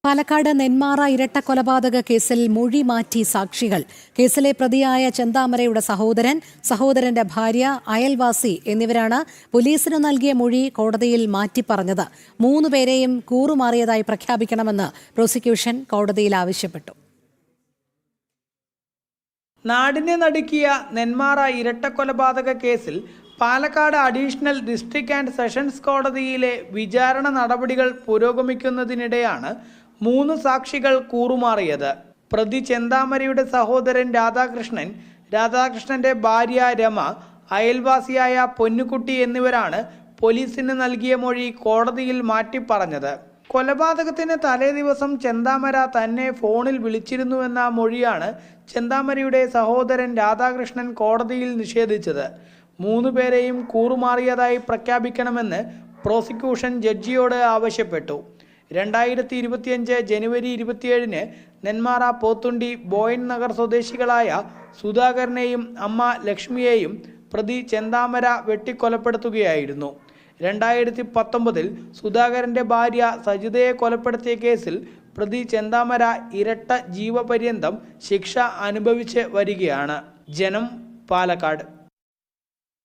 പാലക്കാട് നെന്മാറ ഇരട്ടക്കൊലപാതക കേസിൽ മൊഴി മാറ്റി സാക്ഷികൾ. കേസിലെ പ്രതിയായ ചെന്താമരയുടെ സഹോദരന്റെ ഭാര്യ, അയൽവാസി എന്നിവരാണ് പോലീസിന് നൽകിയ മൊഴി കോടതിയിൽ മാറ്റിപ്പറഞ്ഞത്. 3 പേരെയും കൂറുമാറിയതായി പ്രഖ്യാപിക്കണമെന്ന് പ്രോസിക്യൂഷൻ കോടതിയിൽ ആവശ്യപ്പെട്ടു. നാടിനെ നടുക്കിയ നെന്മാറ ഇരട്ടക്കൊലപാതക കേസിൽ Palakkad additional district and sessions കോടതിയിലെ വിചാരണ നടപടികൾ പുരോഗമിക്കുന്നതിനിടെയാണ് 3 സാക്ഷികൾ കൂറുമാറിയത്. പ്രതി ചെന്താമരയുടെ സഹോദരൻ രാധാകൃഷ്ണന്റെ ഭാര്യ രമ, അയൽവാസിയായ പൊന്നുകുട്ടി എന്നിവരാണ് പോലീസിന് നൽകിയ മൊഴി കോടതിയിൽ മാറ്റിപ്പറഞ്ഞത്. കൊലപാതകത്തിന് തലേ ദിവസം ചെന്താമര തന്നെ ഫോണിൽ വിളിച്ചിരുന്നുവെന്ന മൊഴിയാണ് ചെന്താമരയുടെ സഹോദരൻ രാധാകൃഷ്ണൻ കോടതിയിൽ നിഷേധിച്ചത്. 3 പേരെയും കൂറുമാറിയതായി പ്രഖ്യാപിക്കണമെന്ന് പ്രോസിക്യൂഷൻ ജഡ്ജിയോട് ആവശ്യപ്പെട്ടു. 2025 ജനുവരി 27 നെന്മാറ പോത്തുണ്ടി ബോയൻ നഗർ സ്വദേശികളായ സുധാകരനെയും അമ്മ ലക്ഷ്മിയെയും പ്രതി ചെന്താമര വെട്ടിക്കൊലപ്പെടുത്തുകയായിരുന്നു. 2019 സുധാകരന്റെ ഭാര്യ സജിതയെ കൊലപ്പെടുത്തിയ കേസിൽ പ്രതി ചെന്താമര ഇരട്ട ജീവപര്യന്തം ശിക്ഷ അനുഭവിച്ച് വരികയാണ്. ജനം, പാലക്കാട്.